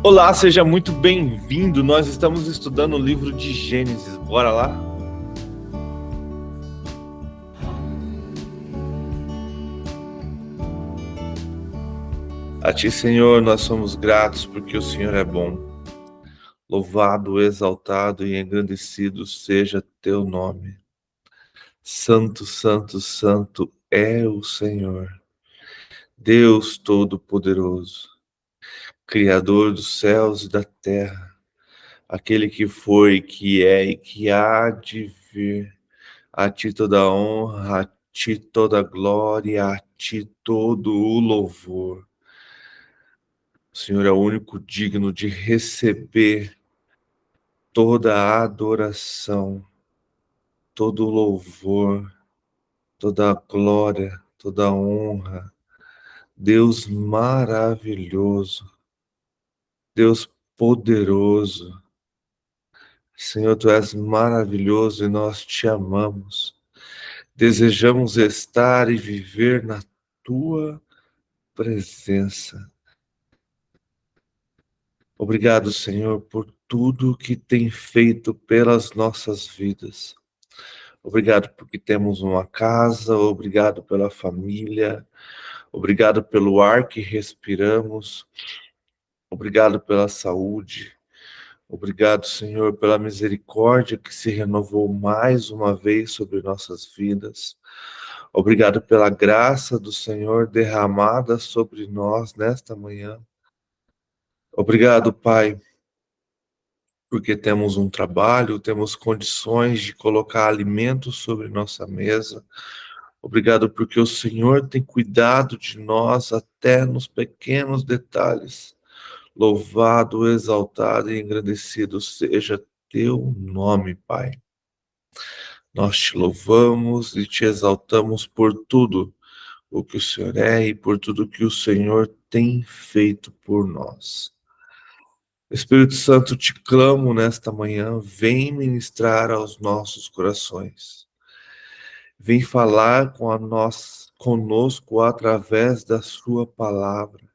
Olá, seja muito bem-vindo. Nós estamos estudando o livro de Gênesis. Bora lá? A Ti, Senhor, nós somos gratos porque o Senhor é bom. Louvado, exaltado e engrandecido seja Teu nome. Santo, santo, santo é o Senhor, Deus Todo-Poderoso, Criador dos céus e da terra, aquele que foi, que é e que há de vir. A Ti toda a honra, a Ti toda a glória, a Ti todo o louvor. O Senhor é o único digno de receber toda a adoração, todo o louvor, toda a glória, toda a honra. Deus maravilhoso, Deus poderoso. Senhor, Tu és maravilhoso e nós Te amamos. Desejamos estar e viver na Tua presença. Obrigado, Senhor, por tudo que tem feito pelas nossas vidas. Obrigado porque temos uma casa, obrigado pela família, obrigado pelo ar que respiramos, obrigado pela saúde, obrigado, Senhor, pela misericórdia que se renovou mais uma vez sobre nossas vidas. Obrigado pela graça do Senhor derramada sobre nós nesta manhã. Obrigado, Pai, porque temos um trabalho, temos condições de colocar alimento sobre nossa mesa. Obrigado porque o Senhor tem cuidado de nós até nos pequenos detalhes. Louvado, exaltado e engrandecido seja Teu nome, Pai. Nós Te louvamos e Te exaltamos por tudo o que o Senhor é e por tudo que o Senhor tem feito por nós. Espírito Santo, Te clamo nesta manhã, vem ministrar aos nossos corações. Vem falar conosco através da Sua palavra.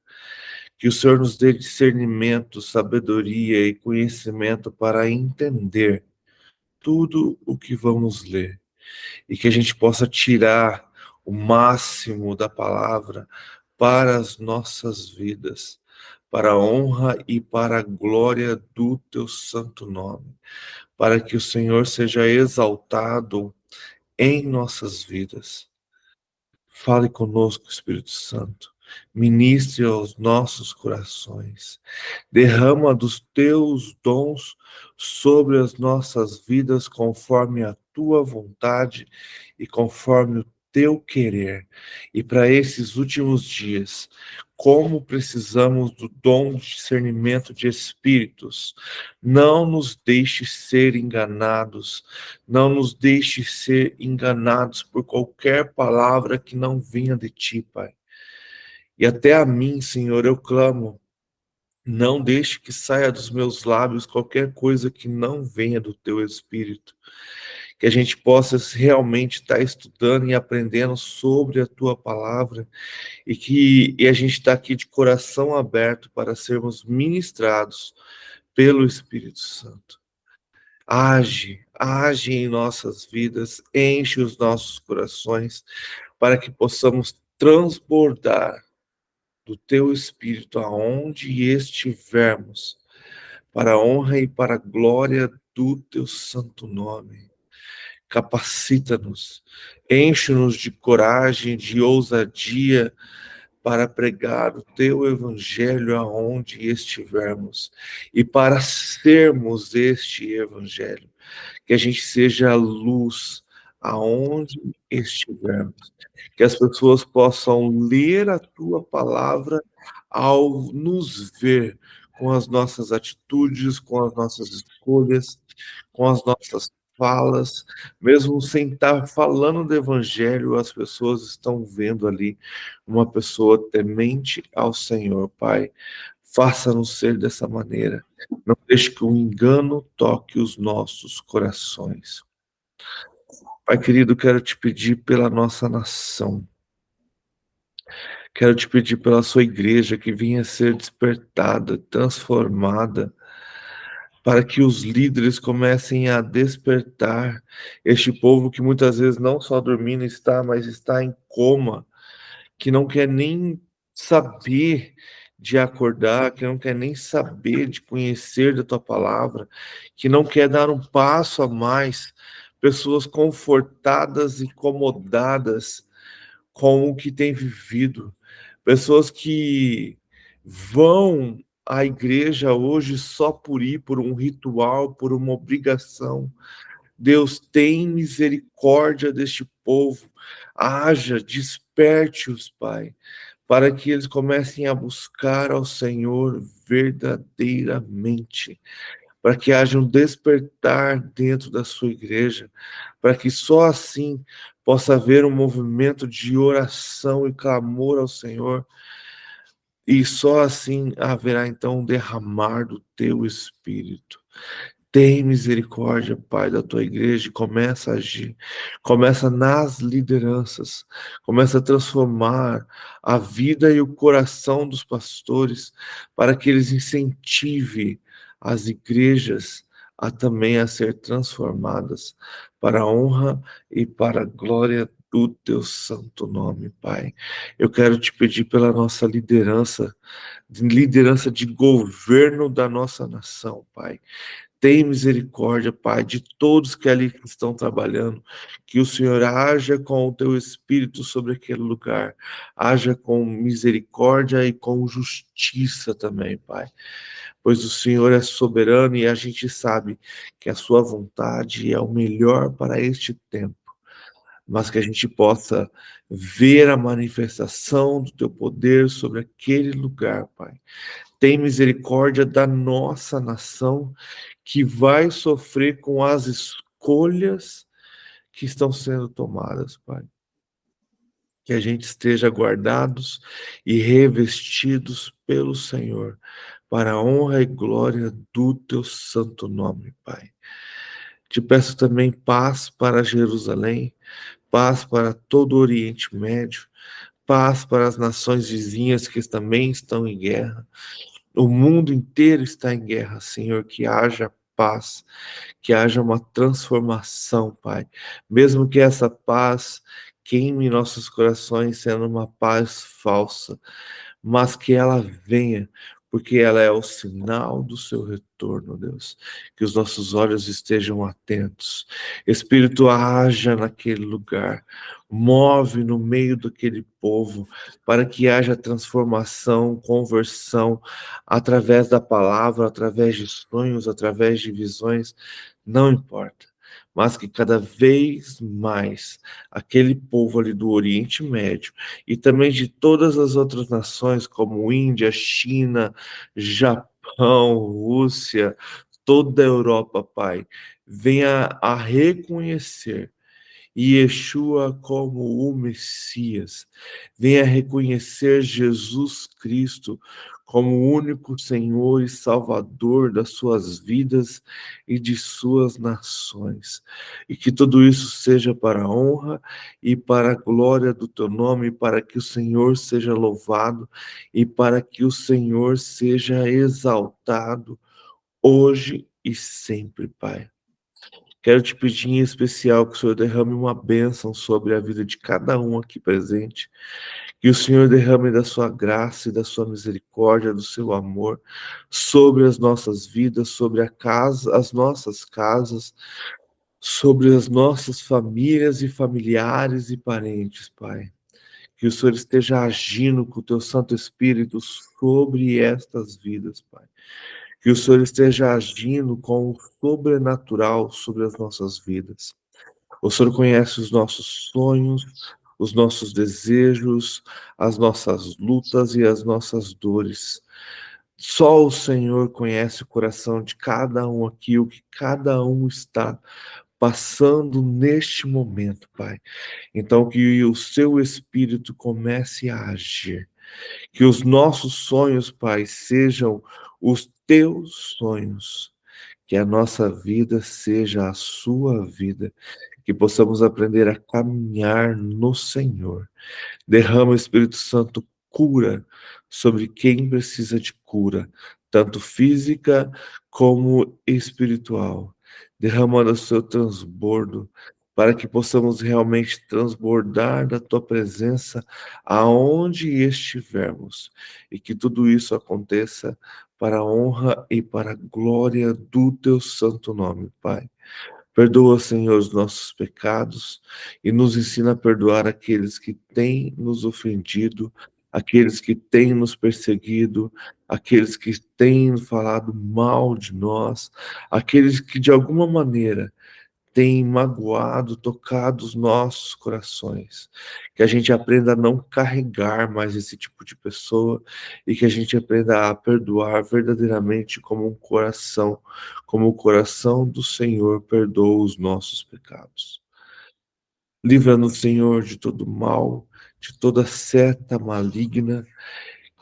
Que o Senhor nos dê discernimento, sabedoria e conhecimento para entender tudo o que vamos ler. E que a gente possa tirar o máximo da palavra para as nossas vidas, para a honra e para a glória do Teu santo nome. Para que o Senhor seja exaltado em nossas vidas. Fale conosco, Espírito Santo. Ministre aos nossos corações. Derrama dos Teus dons sobre as nossas vidas conforme a Tua vontade e conforme o Teu querer. E para esses últimos dias, como precisamos do dom de discernimento de espíritos, não nos deixe ser enganados, não nos deixe ser enganados por qualquer palavra que não venha de Ti, Pai. E até a mim, Senhor, eu clamo, não deixe que saia dos meus lábios qualquer coisa que não venha do Teu Espírito. Que a gente possa realmente estar estudando e aprendendo sobre a Tua palavra e a gente está aqui de coração aberto para sermos ministrados pelo Espírito Santo. Age em nossas vidas, enche os nossos corações para que possamos transbordar do Teu Espírito aonde estivermos, para a honra e para a glória do Teu santo nome. Capacita-nos, enche-nos de coragem, de ousadia para pregar o Teu Evangelho aonde estivermos e para sermos este Evangelho. Que a gente seja luz aonde estivermos. Que as pessoas possam ler a Tua palavra ao nos ver com as nossas atitudes, com as nossas escolhas, com as nossas falas, mesmo sem estar falando do Evangelho, as pessoas estão vendo ali uma pessoa temente ao Senhor, Pai. Faça-nos ser dessa maneira. Não deixe que o engano toque os nossos corações. Pai querido, quero te pedir pela nossa nação. Quero te pedir pela sua igreja que venha ser despertada, transformada, para que os líderes comecem a despertar este povo que muitas vezes não só dormindo está, mas está em coma, que não quer nem saber de acordar, que não quer nem saber de conhecer da tua palavra, que não quer dar um passo a mais, pessoas confortadas e acomodadas com o que tem vivido, pessoas que vão à igreja hoje só por ir, por um ritual, por uma obrigação. Deus, tem misericórdia deste povo, haja, desperte-os, Pai, para que eles comecem a buscar ao Senhor verdadeiramente, para que haja um despertar dentro da sua igreja, para que só assim possa haver um movimento de oração e clamor ao Senhor, e só assim haverá então um derramar do teu Espírito. Tem misericórdia, Pai, da tua igreja, e começa a agir, começa nas lideranças, começa a transformar a vida e o coração dos pastores, para que eles incentivem as igrejas a também a ser transformadas para a honra e para a glória do teu santo nome, Pai. Eu quero te pedir pela nossa liderança de governo da nossa nação, Pai. Tem misericórdia, Pai, de todos que ali estão trabalhando, que o Senhor haja com o teu Espírito sobre aquele lugar, haja com misericórdia e com justiça também, Pai, pois o Senhor é soberano e a gente sabe que a sua vontade é o melhor para este tempo, mas que a gente possa ver a manifestação do teu poder sobre aquele lugar, Pai. Tem misericórdia da nossa nação que vai sofrer com as escolhas que estão sendo tomadas, Pai. Que a gente esteja guardados e revestidos pelo Senhor, para a honra e glória do teu santo nome, Pai. Te peço também paz para Jerusalém, paz para todo o Oriente Médio, paz para as nações vizinhas que também estão em guerra. O mundo inteiro está em guerra, Senhor, que haja paz, que haja uma transformação, Pai. Mesmo que essa paz queime nossos corações sendo uma paz falsa, mas que ela venha, porque ela é o sinal do seu retorno, Deus. Que os nossos olhos estejam atentos. Espírito, haja naquele lugar, move no meio daquele povo, para que haja transformação, conversão, através da palavra, através de sonhos, através de visões, não importa. Mas que cada vez mais aquele povo ali do Oriente Médio e também de todas as outras nações, como Índia, China, Japão, Rússia, toda a Europa, Pai, venha a reconhecer Yeshua como o Messias. Venha reconhecer Jesus Cristo como o único Senhor e Salvador das suas vidas e de suas nações. E que tudo isso seja para a honra e para a glória do teu nome, para que o Senhor seja louvado e para que o Senhor seja exaltado hoje e sempre, Pai. Quero te pedir em especial que o Senhor derrame uma bênção sobre a vida de cada um aqui presente, que o Senhor derrame da sua graça e da sua misericórdia, do seu amor sobre as nossas vidas, sobre a casa, as nossas casas, sobre as nossas famílias e familiares e parentes, Pai. Que o Senhor esteja agindo com o teu Santo Espírito sobre estas vidas, Pai. Que o Senhor esteja agindo com o sobrenatural sobre as nossas vidas. O Senhor conhece os nossos sonhos, os nossos desejos, as nossas lutas e as nossas dores. Só o Senhor conhece o coração de cada um aqui, o que cada um está passando neste momento, Pai. Então, que o seu Espírito comece a agir. Que os nossos sonhos, Pai, sejam os teus sonhos. Que a nossa vida seja a sua vida. Que possamos aprender a caminhar no Senhor. Derrama o Espírito Santo cura sobre quem precisa de cura, tanto física como espiritual, derramando o seu transbordo, para que possamos realmente transbordar da tua presença aonde estivermos, e que tudo isso aconteça para a honra e para a glória do teu santo nome, Pai. Perdoa, Senhor, os nossos pecados e nos ensina a perdoar aqueles que têm nos ofendido, aqueles que têm nos perseguido, aqueles que têm falado mal de nós, aqueles que de alguma maneira têm magoado, tocado os nossos corações. Que a gente aprenda a não carregar mais esse tipo de pessoa e que a gente aprenda a perdoar verdadeiramente como o coração do Senhor perdoa os nossos pecados. Livra-nos, Senhor, de todo mal, de toda seta maligna,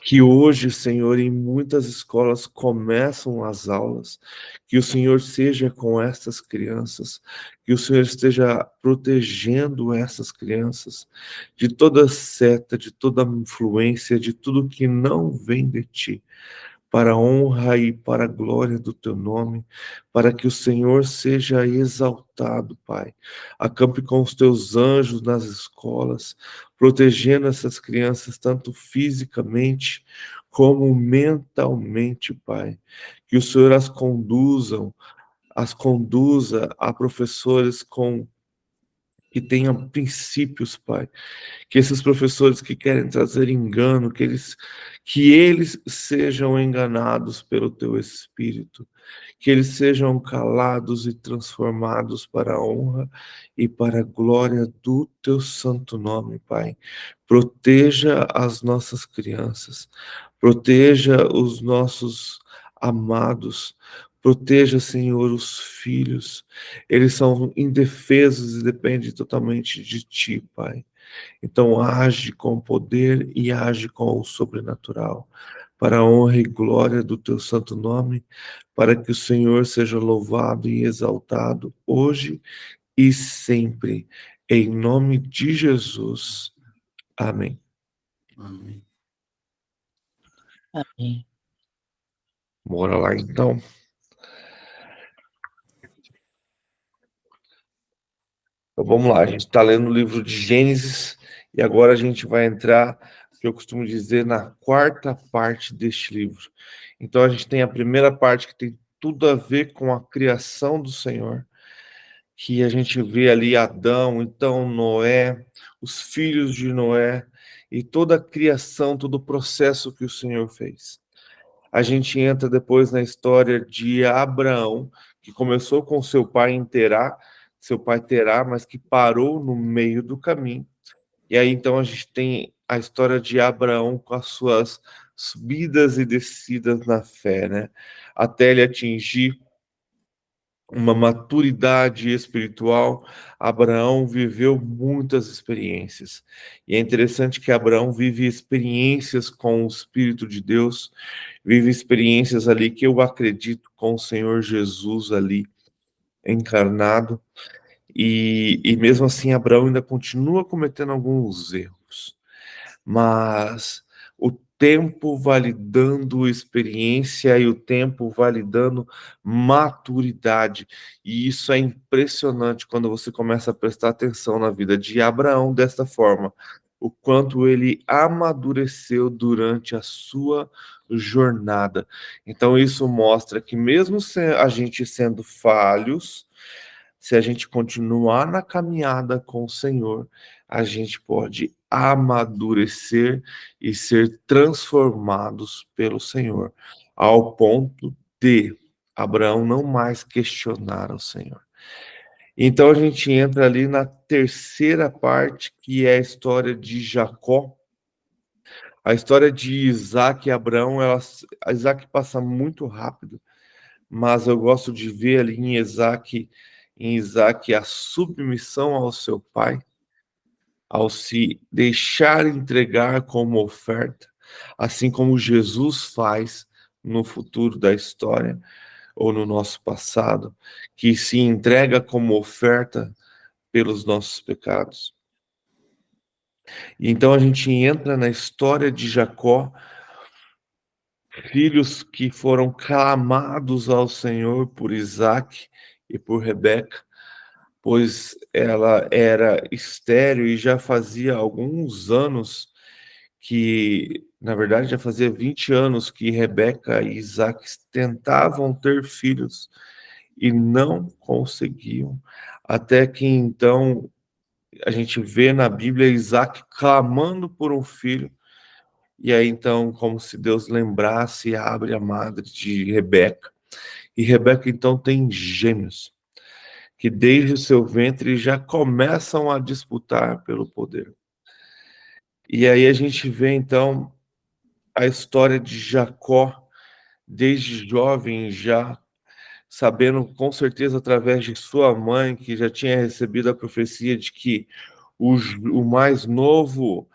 que hoje, Senhor, em muitas escolas começam as aulas, que o Senhor seja com estas crianças, que o Senhor esteja protegendo essas crianças de toda seta, de toda influência, de tudo que não vem de ti, para a honra e para a glória do teu nome, para que o Senhor seja exaltado, Pai. Acampe com os teus anjos nas escolas, protegendo essas crianças tanto fisicamente como mentalmente, Pai. Que o Senhor as conduza a professores que tenham princípios, Pai, que esses professores que querem trazer engano, que eles sejam enganados pelo teu Espírito, que eles sejam calados e transformados para a honra e para a glória do teu santo nome, Pai. Proteja as nossas crianças, proteja os nossos amados, proteja, Senhor, os filhos. Eles são indefesos e dependem totalmente de ti, Pai. Então age com poder e age com o sobrenatural, para a honra e glória do teu santo nome, para que o Senhor seja louvado e exaltado hoje e sempre, em nome de Jesus. Amém. Amém. Amém. Bora lá então. Então vamos lá, a gente está lendo o livro de Gênesis e agora a gente vai entrar, que eu costumo dizer, na quarta parte deste livro. Então a gente tem a primeira parte que tem tudo a ver com a criação do Senhor, que a gente vê ali Adão, então Noé, os filhos de Noé e toda a criação, todo o processo que o Senhor fez. A gente entra depois na história de Abraão, que começou com seu pai Terá, mas que parou no meio do caminho. E aí então a gente tem a história de Abraão com as suas subidas e descidas na fé, né? Até ele atingir uma maturidade espiritual, Abraão viveu muitas experiências. E é interessante que Abraão vive experiências com o Espírito de Deus, vive experiências ali que eu acredito com o Senhor Jesus ali encarnado. E mesmo assim, Abraão ainda continua cometendo alguns erros. Mas o tempo validando experiência e o tempo validando maturidade. E isso é impressionante quando você começa a prestar atenção na vida de Abraão desta forma. O quanto ele amadureceu durante a sua jornada. Então, isso mostra que, mesmo a gente sendo falhos, se a gente continuar na caminhada com o Senhor, a gente pode amadurecer e ser transformados pelo Senhor, ao ponto de Abraão não mais questionar o Senhor. Então a gente entra ali na terceira parte, que é a história de Jacó. A história de Isaac e Abraão, Isaac passa muito rápido, mas eu gosto de ver ali em Isaac a submissão ao seu pai, ao se deixar entregar como oferta, assim como Jesus faz no futuro da história ou no nosso passado, que se entrega como oferta pelos nossos pecados. E então a gente entra na história de Jacó, filhos que foram clamados ao Senhor por Isaque e por Rebeca, pois ela era estéril e já fazia alguns anos que, na verdade, já fazia 20 anos que Rebeca e Isaque tentavam ter filhos e não conseguiam, até que então a gente vê na Bíblia Isaac clamando por um filho, e aí então, como se Deus lembrasse, abre a madre de Rebeca, e Rebeca então tem gêmeos, que desde o seu ventre já começam a disputar pelo poder. E aí a gente vê então a história de Jacó, desde jovem já, sabendo com certeza através de sua mãe, que já tinha recebido a profecia de que o mais novo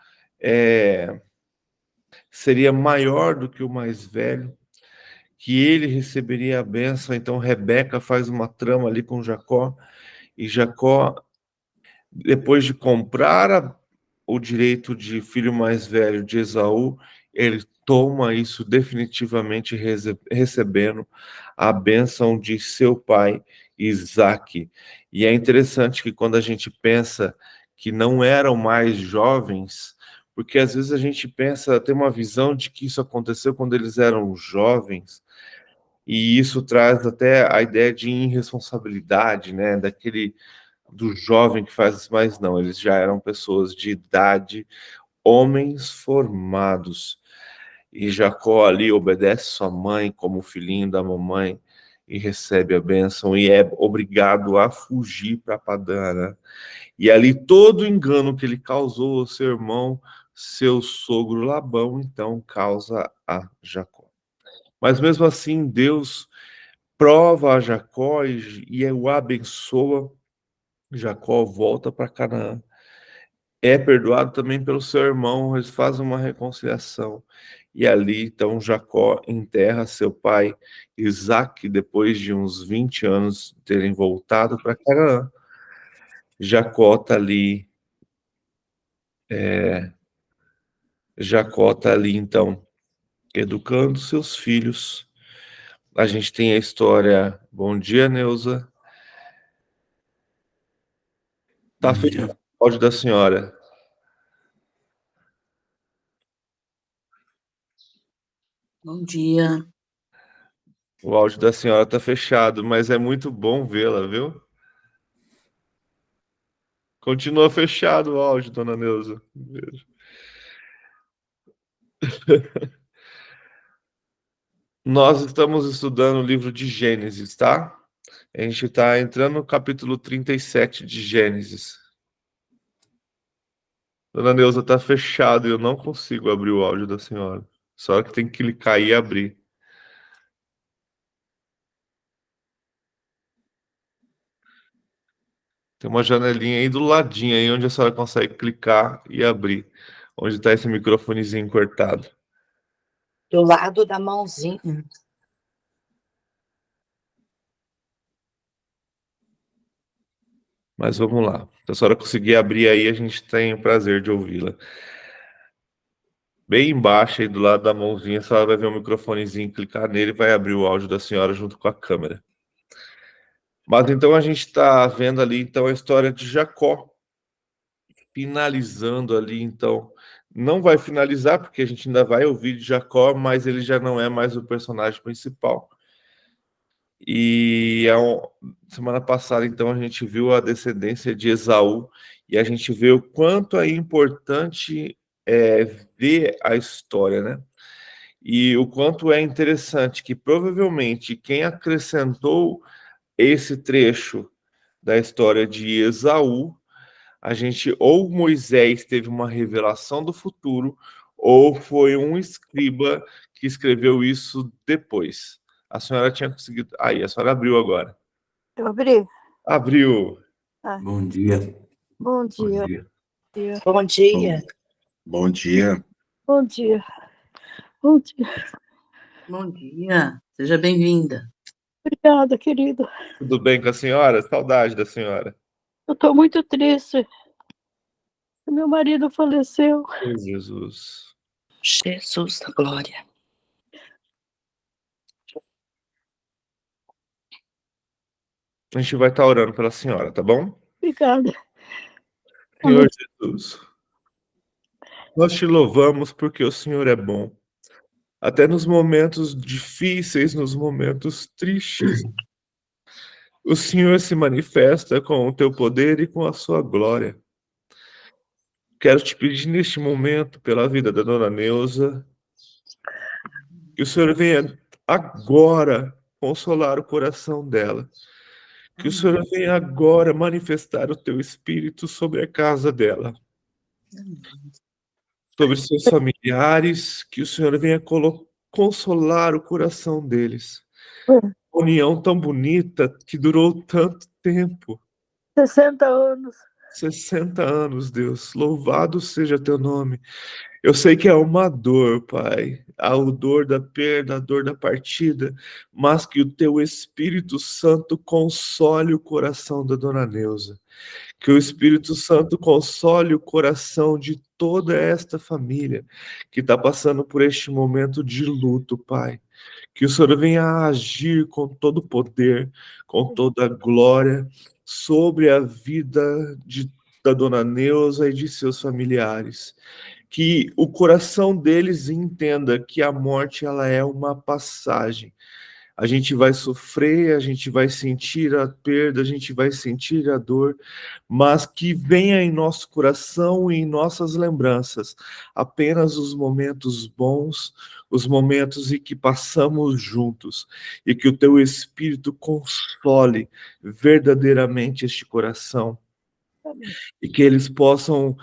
seria maior do que o mais velho, que ele receberia a bênção. Então Rebeca faz uma trama ali com Jacó, e Jacó, depois de comprar o direito de filho mais velho de Esaú, ele toma isso definitivamente, recebendo a bênção de seu pai Isaque. E é interessante que quando a gente pensa que não eram mais jovens, porque às vezes a gente pensa, tem uma visão de que isso aconteceu quando eles eram jovens, e isso traz até a ideia de irresponsabilidade, né, daquele do jovem que faz isso, mas não, eles já eram pessoas de idade, homens formados. E Jacó ali obedece sua mãe como filhinho da mamãe e recebe a bênção e é obrigado a fugir para Padã Arã. E ali todo o engano que ele causou ao seu irmão, seu sogro Labão, então causa a Jacó. Mas mesmo assim, Deus prova a Jacó e o abençoa. Jacó volta para Canaã. É perdoado também pelo seu irmão, eles fazem uma reconciliação. E ali, então, Jacó enterra seu pai Isaque, depois de uns 20 anos terem voltado para Canaã. Jacó está ali, Jacó está ali, então, educando seus filhos. A gente tem a história. Bom dia, Neuza. Tá Bom fechado dia. o áudio da senhora. Bom dia. O áudio da senhora tá fechado, mas é muito bom vê-la, viu? Continua fechado o áudio, dona Neuza. Nós estamos estudando o livro de Gênesis, tá? A gente está entrando no capítulo 37 de Gênesis. Dona Neuza, tá fechado e eu não consigo abrir o áudio da senhora. Só que tem que clicar e abrir. Tem uma janelinha aí do ladinho aí onde a senhora consegue clicar e abrir. Onde está esse microfonezinho cortado. Do lado da mãozinha. Mas vamos lá. Se a senhora conseguir abrir aí, a gente tem o prazer de ouvi-la. Bem embaixo aí do lado da mãozinha, a senhora vai ver um microfonezinho, clicar nele e vai abrir o áudio da senhora junto com a câmera. Mas então a gente está vendo ali então a história de Jacó, finalizando ali então. Não vai finalizar, porque a gente ainda vai ouvir de Jacó, mas ele já não é mais o personagem principal. E semana passada, então, a gente viu a descendência de Esaú, e a gente vê o quanto é importante ver a história, né? E o quanto é interessante que provavelmente quem acrescentou esse trecho da história de Esaú, a gente, ou Moisés teve uma revelação do futuro, ou foi um escriba que escreveu isso depois. A senhora tinha conseguido. Aí, a senhora abriu agora. Eu abri? Abriu. Bom dia. Bom Bom dia. dia. Bom dia. Bom dia. Bom dia. Bom dia. Bom dia. Seja bem-vinda. Obrigada, querido. Tudo bem com a senhora? Saudade da senhora. Eu tô muito triste. Meu marido faleceu. Oh, Jesus. Jesus da glória. A gente vai estar orando pela senhora, tá bom? Obrigada. Senhor Jesus, nós te louvamos porque o Senhor é bom. Até nos momentos difíceis, nos momentos tristes, o Senhor se manifesta com o teu poder e com a sua glória. Quero te pedir neste momento, pela vida da dona Neuza, que o Senhor venha agora consolar o coração dela. Que o Senhor venha agora manifestar o teu espírito sobre a casa dela, sobre seus familiares, que o Senhor venha consolar o coração deles. União tão bonita que durou tanto tempo. 60 anos. 60 anos, Deus. Louvado seja teu nome. Eu sei que é uma dor, Pai. Há o dor da perda, a dor da partida, mas que o teu Espírito Santo console o coração da dona Neuza. Que o Espírito Santo console o coração de toda esta família que está passando por este momento de luto, Pai. Que o Senhor venha agir com todo o poder, com toda a glória sobre a vida da dona Neuza e de seus familiares. Que o coração deles entenda que a morte ela é uma passagem. A gente vai sofrer, a gente vai sentir a perda, a gente vai sentir a dor, mas que venha em nosso coração e em nossas lembranças apenas os momentos bons, os momentos em que passamos juntos, e que o teu Espírito console verdadeiramente este coração, e que eles possam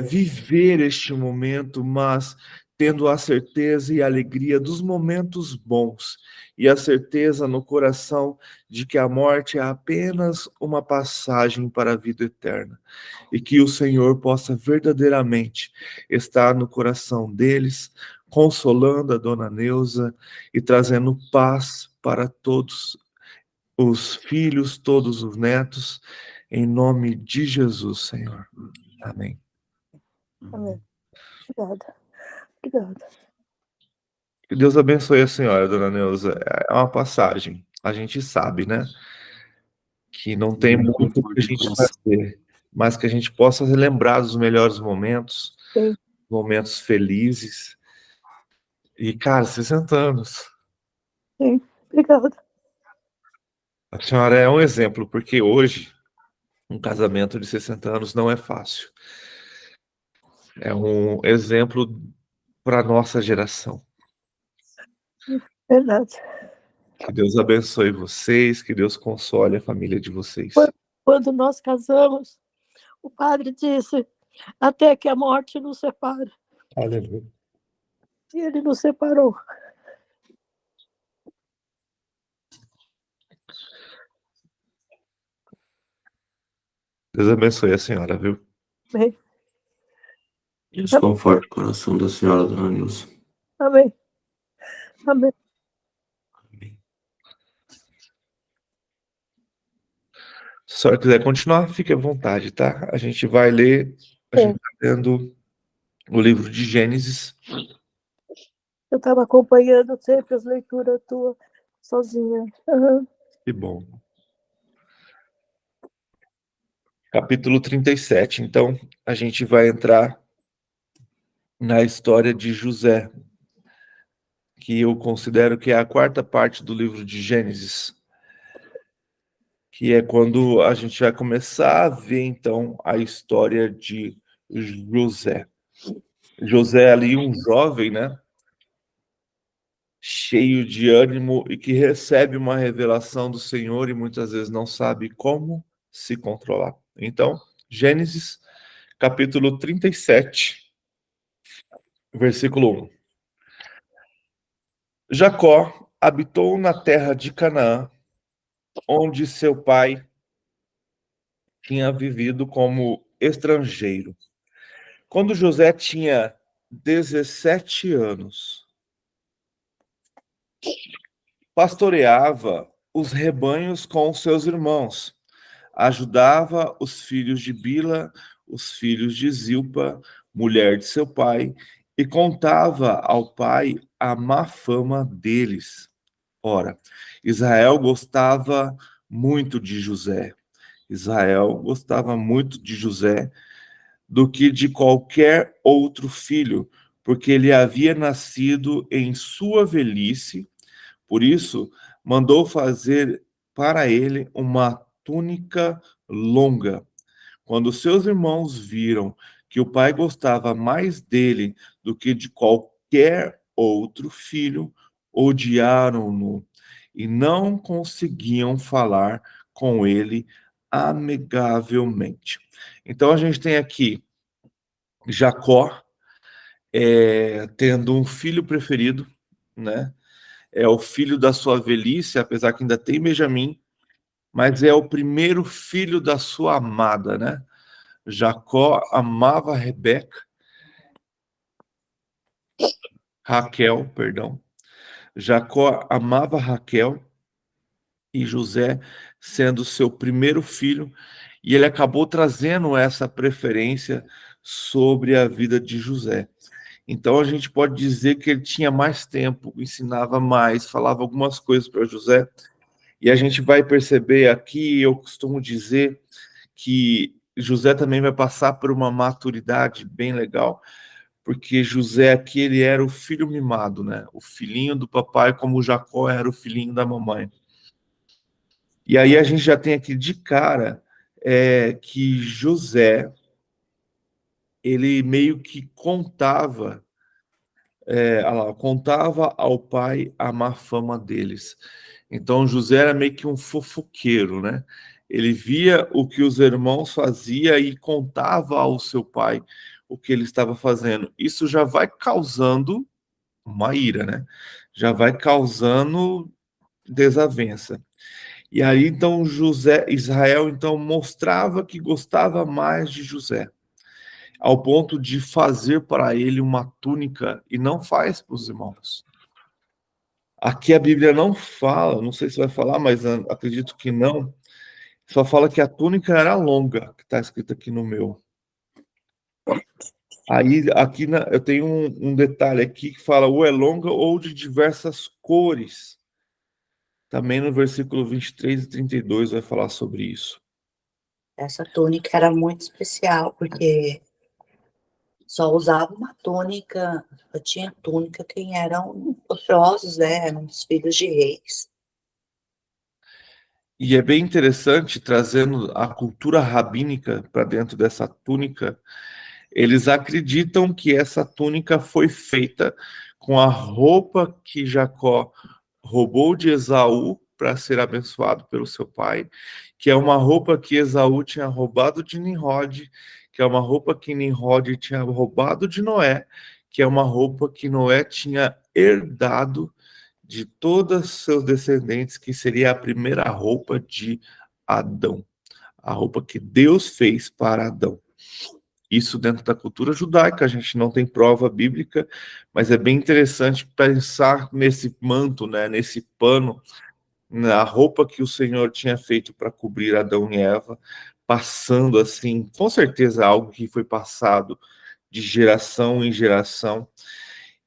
viver este momento, mas tendo a certeza e a alegria dos momentos bons, e a certeza no coração de que a morte é apenas uma passagem para a vida eterna, e que o Senhor possa verdadeiramente estar no coração deles, consolando a dona Neuza e trazendo paz para todos os filhos, todos os netos, em nome de Jesus, Senhor. Amém. Amém. Obrigada. Obrigada. Que Deus abençoe a senhora, dona Neuza. É uma passagem. A gente sabe, né? Que não tem muito o que a gente fazer, mas que a gente possa relembrar dos melhores momentos, Sim. momentos felizes. E, cara, 60 anos. Sim. Obrigada. A senhora é um exemplo, porque hoje um casamento de 60 anos não é fácil. É um exemplo para a nossa geração. Verdade. Que Deus abençoe vocês, que Deus console a família de vocês. Quando nós casamos, o padre disse, até que a morte nos separe. Aleluia. E ele nos separou. Deus abençoe a senhora, viu? Amém. Deus conforte o coração da senhora, dona Nilza. Amém. Amém. Amém. Se a senhora quiser continuar, fique à vontade, tá? A gente vai ler, a gente está lendo o livro de Gênesis. Eu estava acompanhando sempre as leituras tuas, sozinha. Uhum. Que bom. Capítulo 37. Então, a gente vai entrar na história de José, que eu considero que é a quarta parte do livro de Gênesis, que é quando a gente vai começar a ver, então, a história de José. José ali, um jovem, né? Cheio de ânimo e que recebe uma revelação do Senhor e muitas vezes não sabe como se controlar. Então, Gênesis, capítulo 37, versículo 1. Jacó habitou na terra de Canaã, onde seu pai tinha vivido como estrangeiro. Quando José tinha 17 anos, pastoreava os rebanhos com seus irmãos, ajudava os filhos de Bila, os filhos de Zilpa, mulher de seu pai, e contava ao pai a má fama deles. Ora, Israel gostava muito de José. Israel gostava muito de José do que de qualquer outro filho, porque ele havia nascido em sua velhice. Por isso, mandou fazer para ele uma túnica longa. Quando seus irmãos viram que o pai gostava mais dele do que de qualquer outro filho, odiaram-no e não conseguiam falar com ele amigavelmente. Então a gente tem aqui Jacó tendo um filho preferido, né? É o filho da sua velhice, apesar que ainda tem Benjamim, mas é o primeiro filho da sua amada, né? Jacó amava Raquel, perdão. Jacó amava Raquel e José sendo seu primeiro filho, e ele acabou trazendo essa preferência sobre a vida de José. Então a gente pode dizer que ele tinha mais tempo, ensinava mais, falava algumas coisas para José. E a gente vai perceber aqui, eu costumo dizer que José também vai passar por uma maturidade bem legal, porque José aqui ele era o filho mimado, né? O filhinho do papai, como Jacó era o filhinho da mamãe. E aí a gente já tem aqui de cara que José ele meio que contava contava ao pai a má fama deles. Então José era meio que um fofoqueiro, né? Ele via o que os irmãos faziam e contava ao seu pai o que ele estava fazendo. Isso já vai causando uma ira, né? Já vai causando desavença. E aí então Israel então mostrava que gostava mais de José, ao ponto de fazer para ele uma túnica e não faz para os irmãos. Aqui a Bíblia não fala, não sei se vai falar, mas acredito que não. Só fala que a túnica era longa, que está escrito aqui no meu. Aí aqui eu tenho um detalhe aqui que fala ou é longa ou de diversas cores. Também no versículo 23 e 32 vai falar sobre isso. Essa túnica era muito especial, porque só usava uma túnica, eu tinha túnica quem eram poderosos, né? Eram os filhos de reis. E é bem interessante, trazendo a cultura rabínica para dentro dessa túnica, eles acreditam que essa túnica foi feita com a roupa que Jacó roubou de Esaú para ser abençoado pelo seu pai, que é uma roupa que Esaú tinha roubado de Nimrod, que é uma roupa que Nimrod tinha roubado de Noé, que é uma roupa que Noé tinha herdado de todos seus descendentes, que seria a primeira roupa de Adão, a roupa que Deus fez para Adão. Isso dentro da cultura judaica, a gente não tem prova bíblica, mas é bem interessante pensar nesse manto, né, nesse pano, na roupa que o Senhor tinha feito para cobrir Adão e Eva, passando assim, com certeza algo que foi passado de geração em geração,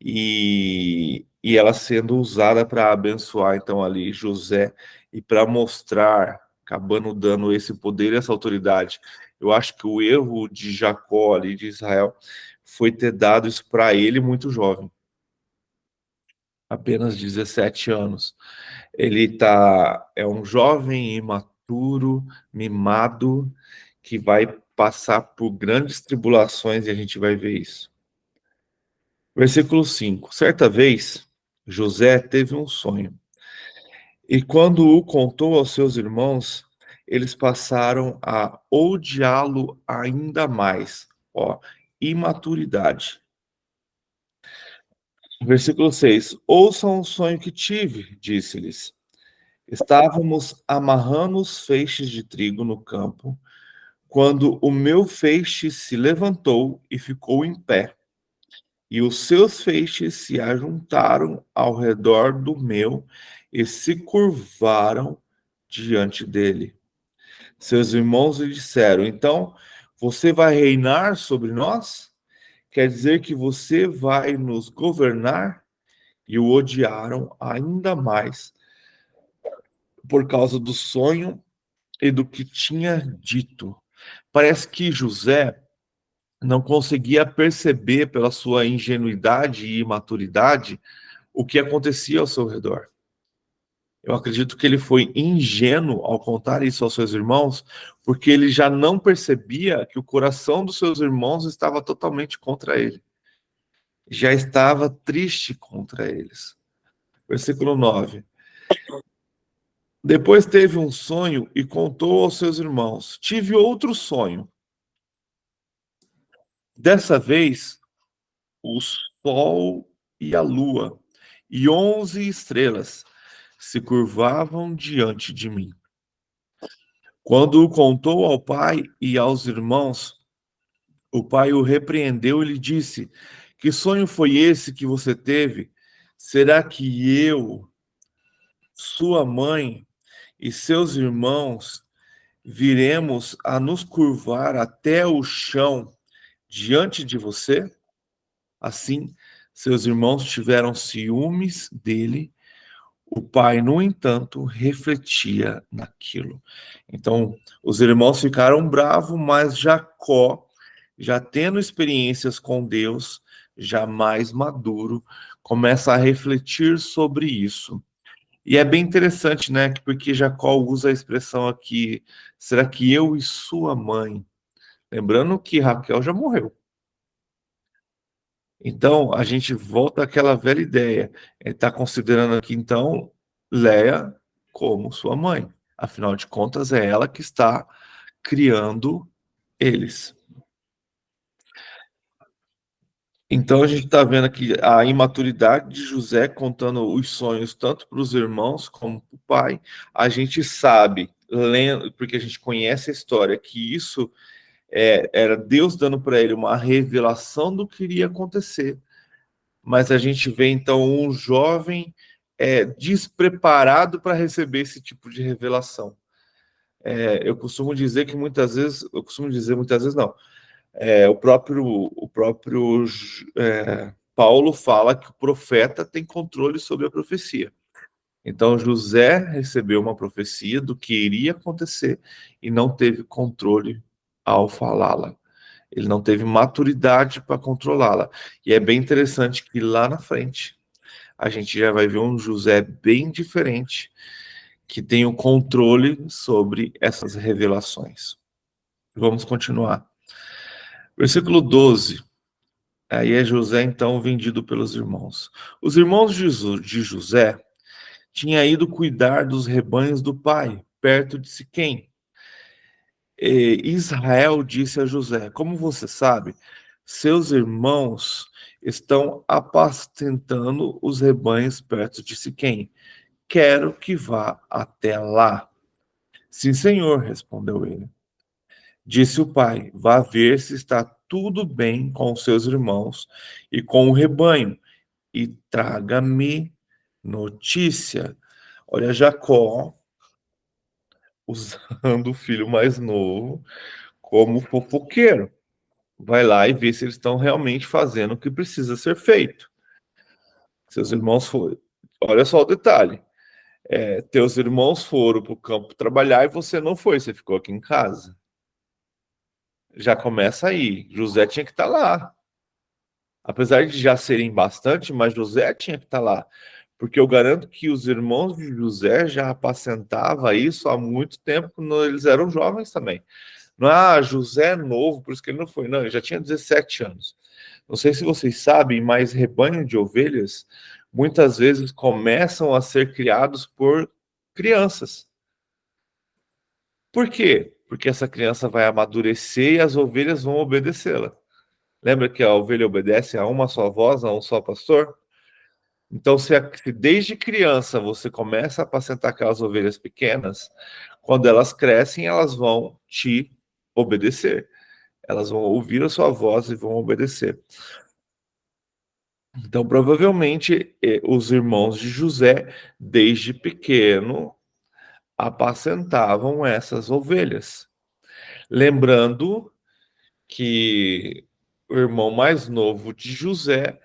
e ela sendo usada para abençoar, então, ali José, e para mostrar, acabando dando esse poder e essa autoridade. Eu acho que o erro de Jacó, ali, de Israel, foi ter dado isso para ele muito jovem. Apenas 17 anos. Ele é um jovem imaturo, mimado, que vai passar por grandes tribulações, e a gente vai ver isso. Versículo 5. Certa vez, José teve um sonho, e quando o contou aos seus irmãos, eles passaram a odiá-lo ainda mais. Ó, imaturidade. Versículo 6. Ouçam o sonho que tive, disse-lhes. Estávamos amarrando os feixes de trigo no campo, quando o meu feixe se levantou e ficou em pé. E os seus feixes se ajuntaram ao redor do meu e se curvaram diante dele. Seus irmãos lhe disseram: então Você vai reinar sobre nós? Quer dizer que você vai nos governar? E o odiaram ainda mais por causa do sonho e do que tinha dito. Parece que José não conseguia perceber pela sua ingenuidade e imaturidade o que acontecia ao seu redor. Eu acredito que ele foi ingênuo ao contar isso aos seus irmãos, porque ele já não percebia que o coração dos seus irmãos estava totalmente contra ele. Já estava triste contra eles. Versículo 9. Depois teve um sonho e contou aos seus irmãos. Tive outro sonho. Dessa vez, o sol e a lua e 11 estrelas se curvavam diante de mim. Quando o contou ao pai e aos irmãos, o pai o repreendeu e lhe disse: Que sonho foi esse que você teve? Será que eu, sua mãe e seus irmãos viremos a nos curvar até o chão diante de você? Assim, seus irmãos tiveram ciúmes dele. O pai, no entanto, refletia naquilo. Então, os irmãos ficaram bravos, mas Jacó, já tendo experiências com Deus, já mais maduro, começa a refletir sobre isso. E é bem interessante, né? Porque Jacó usa a expressão aqui, será que eu e sua mãe? Lembrando que Raquel já morreu. Então, a gente volta àquela velha ideia. Ele está considerando aqui, então, Léia como sua mãe. Afinal de contas, é ela que está criando eles. Então, a gente está vendo aqui a imaturidade de José contando os sonhos tanto para os irmãos como para o pai. A gente sabe, lendo, porque a gente conhece a história, que isso era Deus dando para ele uma revelação do que iria acontecer. Mas a gente vê, então, um jovem despreparado para receber esse tipo de revelação. Eu costumo dizer muitas vezes não. O próprio Paulo fala que o profeta tem controle sobre a profecia. Então, José recebeu uma profecia do que iria acontecer e não teve controle ao falá-la. Ele não teve maturidade para controlá-la. E é bem interessante que lá na frente a gente já vai ver um José bem diferente, que tem o controle sobre essas revelações. Vamos continuar. Versículo 12. Aí é José, então, vendido pelos irmãos. Os irmãos de José tinham ido cuidar dos rebanhos do pai, perto de Siquém. E Israel disse a José: Como você sabe, seus irmãos estão apacentando os rebanhos perto de Siquém. Quero que vá até lá. Sim, senhor, respondeu ele. Disse o pai: Vá ver se está tudo bem com seus irmãos e com o rebanho, e traga-me notícia. Olha, Jacó usando o filho mais novo como fofoqueiro. Vai lá e vê se eles estão realmente fazendo o que precisa ser feito. Seus irmãos foram. Olha só o detalhe. Teus irmãos foram para o campo trabalhar e você não foi, você ficou aqui em casa. Já começa aí. José tinha que estar lá. Apesar de já serem bastante, mas José tinha que estar lá. Porque eu garanto que os irmãos de José já apacentavam isso há muito tempo, quando eles eram jovens também. Não é, José é novo, por isso que ele não foi. Não, ele já tinha 17 anos. Não sei se vocês sabem, mas rebanho de ovelhas muitas vezes começam a ser criados por crianças. Por quê? Porque essa criança vai amadurecer e as ovelhas vão obedecê-la. Lembra que a ovelha obedece a uma só voz, a um só pastor? Então, se desde criança você começa a apacentar aquelas ovelhas pequenas, quando elas crescem, elas vão te obedecer. Elas vão ouvir a sua voz e vão obedecer. Então, provavelmente, os irmãos de José, desde pequeno, apacentavam essas ovelhas. Lembrando que o irmão mais novo de José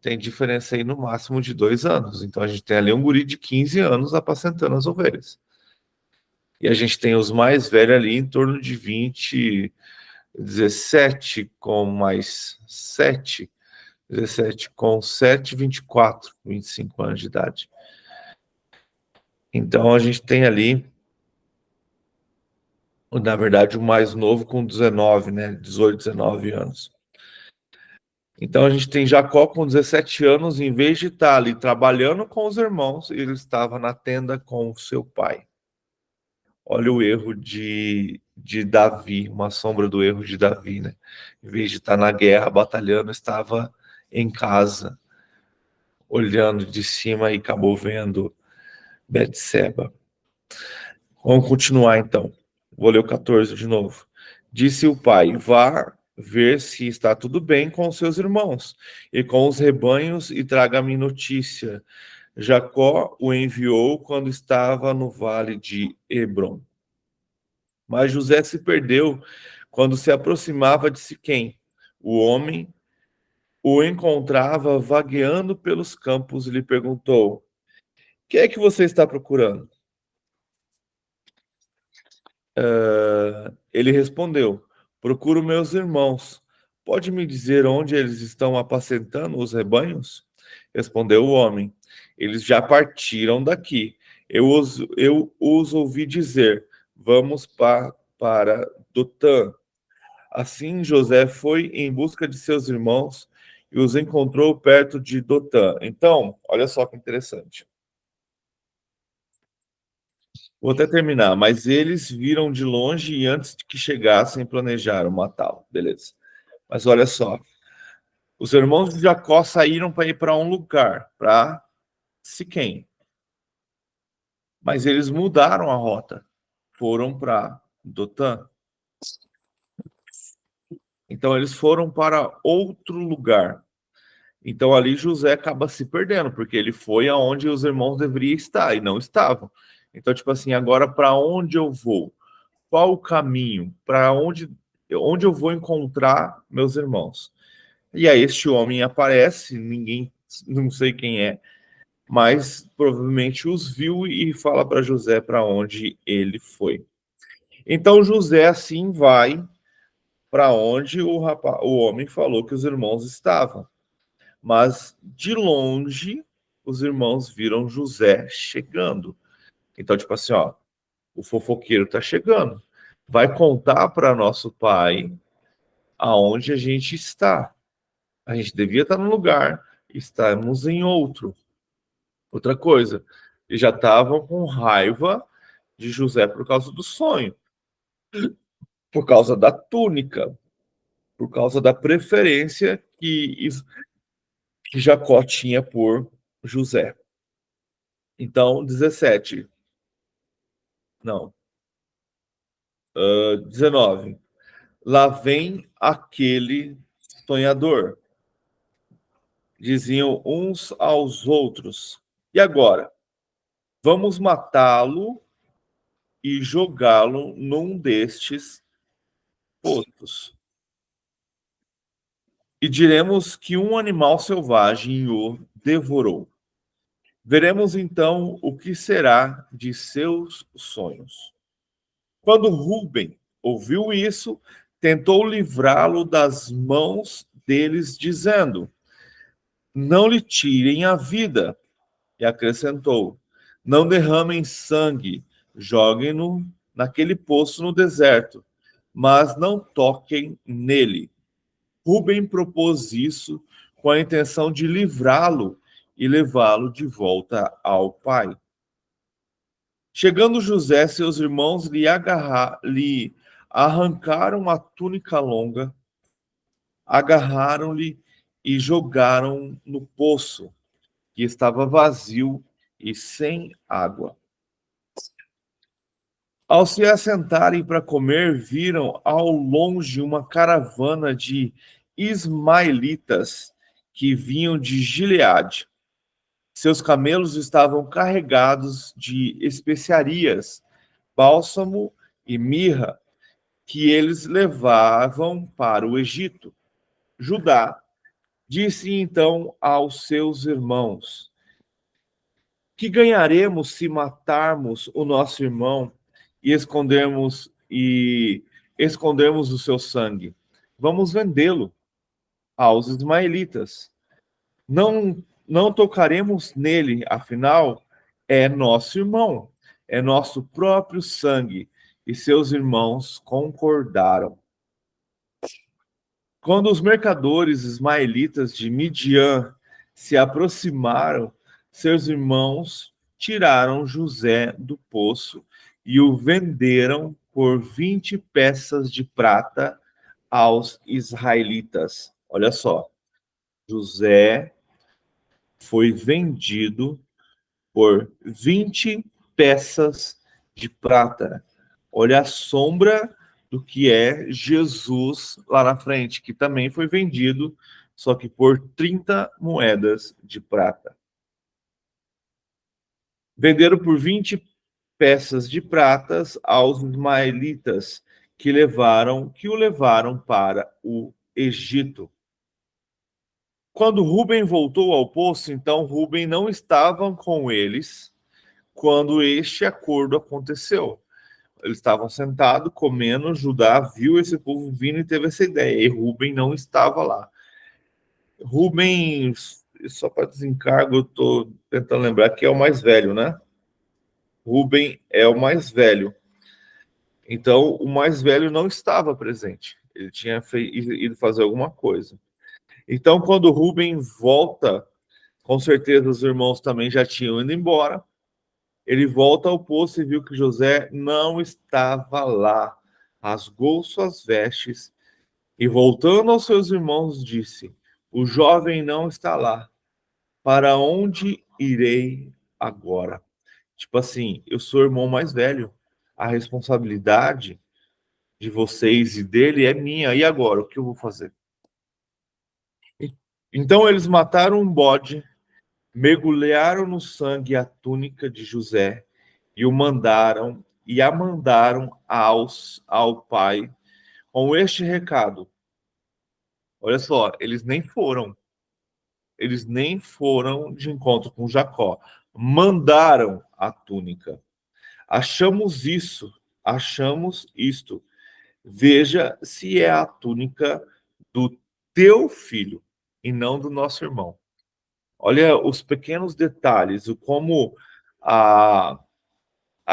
tem diferença aí no máximo de 2 anos. Então a gente tem ali um guri de 15 anos apacentando as ovelhas. E a gente tem os mais velhos ali em torno de 20, 17 com mais 7, 17 com 7, 24, 25 anos de idade. Então a gente tem ali, na verdade, o mais novo com 19, né? 18, 19 anos. Então a gente tem Jacó com 17 anos, em vez de estar ali trabalhando com os irmãos, ele estava na tenda com o seu pai. Olha o erro de Davi, uma sombra do erro de Davi, né? Em vez de estar na guerra, batalhando, estava em casa, olhando de cima e acabou vendo Betseba. Vamos continuar então. Vou ler o 14 de novo. Disse o pai: vá ver se está tudo bem com os seus irmãos e com os rebanhos e traga-me notícia. Jacó o enviou quando estava no vale de Hebrom. Mas José se perdeu quando se aproximava de Siquém. O homem o encontrava vagueando pelos campos e lhe perguntou: o que é que você está procurando? Ele respondeu: procuro meus irmãos. Pode me dizer onde eles estão apacentando os rebanhos? Respondeu o homem: eles já partiram daqui. Eu os ouvi dizer: vamos para Dotã. Assim José foi em busca de seus irmãos e os encontrou perto de Dotã. Então, olha só que interessante. Vou até terminar, mas eles viram de longe e antes de que chegassem planejaram matá-lo. Beleza. Mas olha só. Os irmãos de Jacó saíram para ir para um lugar, para Siquém. Mas eles mudaram a rota. Foram para Dotã. Então eles foram para outro lugar. Então ali José acaba se perdendo, porque ele foi aonde os irmãos deveriam estar e não estavam. Então, tipo assim, agora para onde eu vou? Qual o caminho? Para onde eu vou encontrar meus irmãos? E aí este homem aparece, ninguém, não sei quem é, mas provavelmente os viu e fala para José para onde ele foi. Então José assim vai para onde o homem falou que os irmãos estavam. Mas de longe os irmãos viram José chegando. Então, tipo assim, ó, o fofoqueiro tá chegando. Vai contar para nosso pai aonde a gente está. A gente devia estar num lugar, estamos em outro. Outra coisa, eles já estavam com raiva de José por causa do sonho, por causa da túnica, por causa da preferência que Jacó tinha por José. Então, 17. Não. 19. Lá vem aquele sonhador. Diziam uns aos outros. E agora? Vamos matá-lo e jogá-lo num destes poços. E diremos que um animal selvagem o devorou. Veremos então o que será de seus sonhos. Quando Rúben ouviu isso, tentou livrá-lo das mãos deles, dizendo: não lhe tirem a vida. E acrescentou: não derramem sangue, joguem-no naquele poço no deserto, mas não toquem nele. Rúben propôs isso com a intenção de livrá-lo e levá-lo de volta ao pai. Chegando José, seus irmãos lhe arrancaram a túnica longa, agarraram-lhe e jogaram no poço, que estava vazio e sem água. Ao se assentarem para comer, viram ao longe uma caravana de ismaelitas que vinham de Gileade. Seus camelos estavam carregados de especiarias, bálsamo e mirra, que eles levavam para o Egito. Judá disse então aos seus irmãos: que ganharemos se matarmos o nosso irmão e escondermos o seu sangue? Vamos vendê-lo aos ismaelitas. Não tocaremos nele, afinal, é nosso irmão, é nosso próprio sangue. E seus irmãos concordaram. Quando os mercadores ismaelitas de Midian se aproximaram, seus irmãos tiraram José do poço e o venderam por 20 peças de prata aos israelitas. Olha só, José foi vendido por 20 peças de prata. Olha a sombra do que é Jesus lá na frente, que também foi vendido, só que por 30 moedas de prata. Venderam por 20 peças de pratas aos ismaelitas, que o levaram para o Egito. Quando Rúben voltou ao poço, então Rúben não estava com eles quando este acordo aconteceu. Eles estavam sentados, comendo, Judá viu esse povo vindo e teve essa ideia. E Rúben não estava lá. Rúben, só para desencargo, eu estou tentando lembrar que é o mais velho, né? Rúben é o mais velho. Então, o mais velho não estava presente. Ele tinha ido fazer alguma coisa. Então, quando Rúben volta, com certeza os irmãos também já tinham ido embora. Ele volta ao poço e viu que José não estava lá. Rasgou suas vestes e, voltando aos seus irmãos, disse: o jovem não está lá. Para onde irei agora? Tipo assim, eu sou o irmão mais velho. A responsabilidade de vocês e dele é minha. E agora? O que eu vou fazer? Então eles mataram um bode, mergulharam no sangue a túnica de José e a mandaram ao pai com este recado. Olha só, eles nem foram de encontro com Jacó. Mandaram a túnica. Achamos isto. Veja se é a túnica do teu filho e não do nosso irmão. Olha os pequenos detalhes, o como a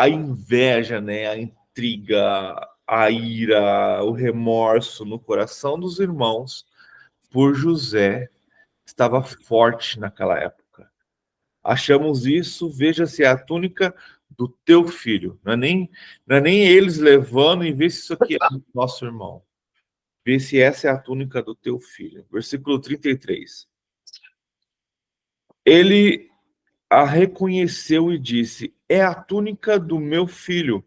inveja, né, a intriga, a ira, o remorso no coração dos irmãos por José estava forte naquela época. Achamos isso, veja se é a túnica do teu filho. Não é nem eles levando e ver se isso aqui é do nosso irmão. Vê se essa é a túnica do teu filho. Versículo 33. Ele a reconheceu e disse: é a túnica do meu filho.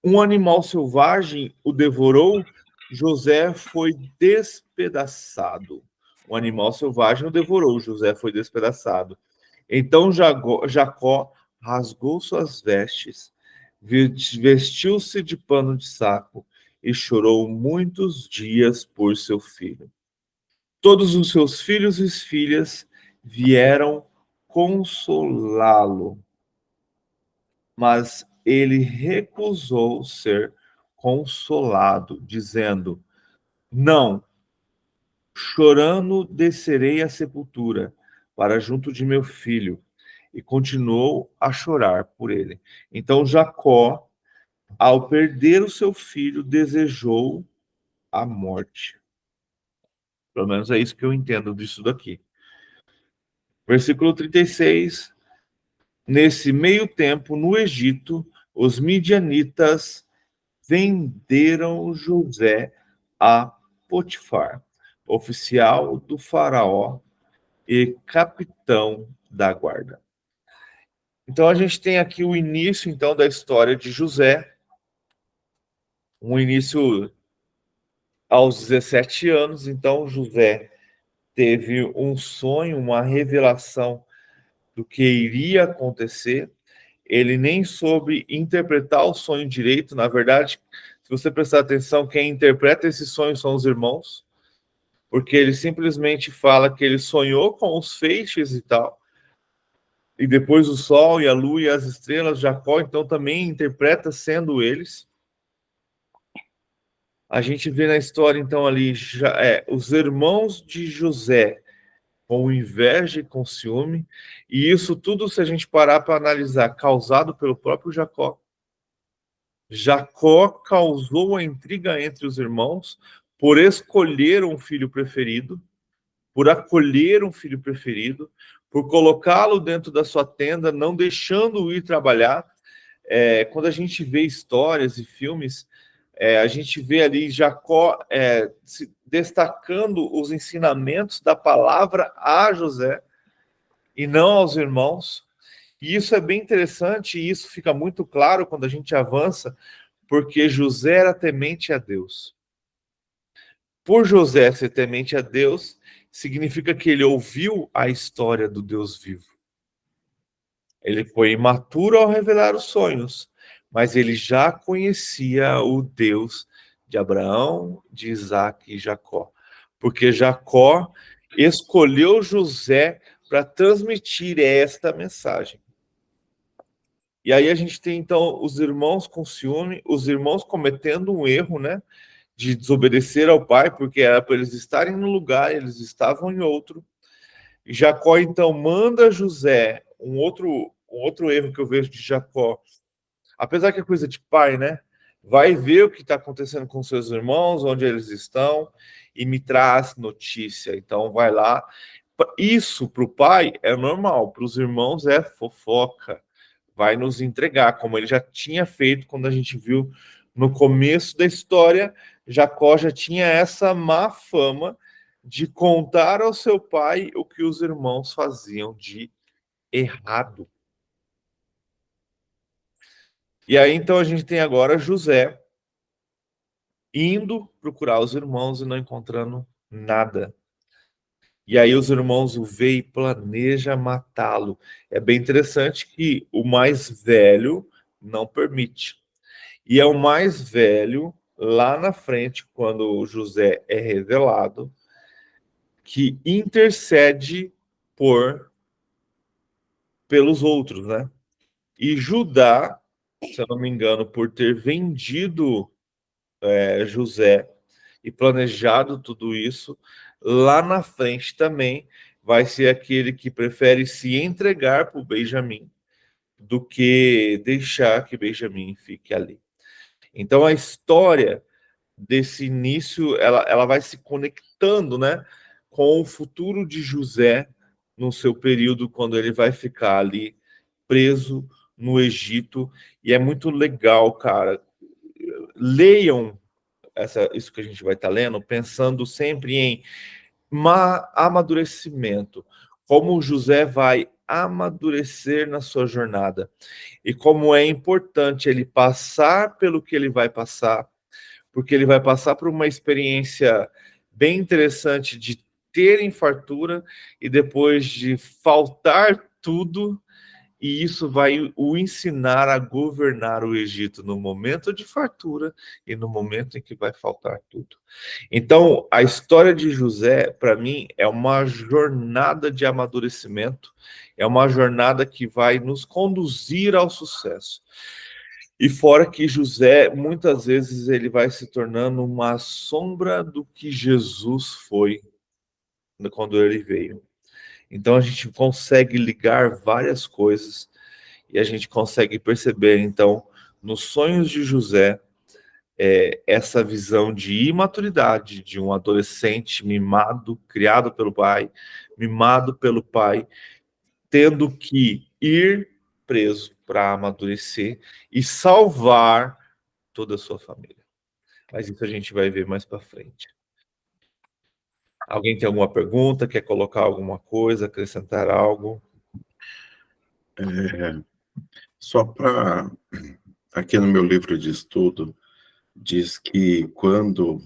Um animal selvagem o devorou, José foi despedaçado. Um animal selvagem o devorou, José foi despedaçado. Então Jacó rasgou suas vestes, vestiu-se de pano de saco e chorou muitos dias por seu filho. Todos os seus filhos e filhas vieram consolá-lo, mas ele recusou ser consolado, dizendo: não, chorando descerei à sepultura para junto de meu filho. E continuou a chorar por ele. Então Jacó, ao perder o seu filho, desejou a morte. Pelo menos é isso que eu entendo disso daqui. Versículo 36. Nesse meio tempo, no Egito, os midianitas venderam José a Potifar, oficial do faraó e capitão da guarda. Então a gente tem aqui o início então da história de José, um início aos 17 anos. Então José teve um sonho, uma revelação do que iria acontecer. Ele nem soube interpretar o sonho direito. Na verdade, Se você prestar atenção, quem interpreta esse sonho são os irmãos, porque ele simplesmente fala que ele sonhou com os feixes e tal, e depois o sol e a lua e as estrelas, Jacó, então também interpreta sendo eles. A gente vê na história, então, ali, os irmãos de José com inveja e com ciúme, e isso tudo, se a gente parar para analisar, causado pelo próprio Jacó. Jacó causou a intriga entre os irmãos por escolher um filho preferido, por acolher um filho preferido, por colocá-lo dentro da sua tenda, não deixando-o ir trabalhar. Quando a gente vê histórias e filmes, a gente vê ali Jacó se destacando os ensinamentos da palavra a José e não aos irmãos. E isso é bem interessante, e isso fica muito claro quando a gente avança, porque José era temente a Deus. Por José ser temente a Deus, significa que ele ouviu a história do Deus vivo. Ele foi imaturo ao revelar os sonhos, mas ele já conhecia o Deus de Abraão, de Isaac e Jacó. Porque Jacó escolheu José para transmitir esta mensagem. E aí a gente tem, então, os irmãos com ciúme, os irmãos cometendo um erro, né, de desobedecer ao pai, porque era para eles estarem no lugar, eles estavam em outro. E Jacó, então, manda José, um outro erro que eu vejo de Jacó, apesar que é coisa de pai, né? Vai ver o que está acontecendo com seus irmãos, onde eles estão, e me traz notícia. Então, vai lá. Isso, para o pai, é normal. Para os irmãos, é fofoca. Vai nos entregar, como ele já tinha feito quando a gente viu no começo da história. Jacó já tinha essa má fama de contar ao seu pai o que os irmãos faziam de errado. E aí, então, a gente tem agora José indo procurar os irmãos e não encontrando nada. E aí os irmãos o veem e planejam matá-lo. É bem interessante que o mais velho não permite. E é o mais velho, lá na frente, quando José é revelado, que intercede pelos outros, né? E Judá, se eu não me engano, por ter vendido José e planejado tudo isso, lá na frente também vai ser aquele que prefere se entregar para o Benjamim do que deixar que Benjamim fique ali. Então a história desse início, ela vai se conectando, né, com o futuro de José no seu período, quando ele vai ficar ali preso no Egito. E é muito legal, cara. Leiam isso que a gente vai estar lendo, pensando sempre em amadurecimento, como José vai amadurecer na sua jornada e como é importante ele passar pelo que ele vai passar, porque ele vai passar por uma experiência bem interessante de ter fartura e depois de faltar tudo. E isso vai o ensinar a governar o Egito no momento de fartura e no momento em que vai faltar tudo. Então, a história de José, para mim, é uma jornada de amadurecimento, é uma jornada que vai nos conduzir ao sucesso. E fora que José, muitas vezes, ele vai se tornando uma sombra do que Jesus foi quando ele veio. Então a gente consegue ligar várias coisas e a gente consegue perceber, então, nos sonhos de José, essa visão de imaturidade de um adolescente mimado, criado pelo pai, mimado pelo pai, tendo que ir preso para amadurecer e salvar toda a sua família. Mas isso a gente vai ver mais para frente. Alguém tem alguma pergunta? Quer colocar alguma coisa, acrescentar algo? Só para... Aqui no meu livro de estudo, diz que quando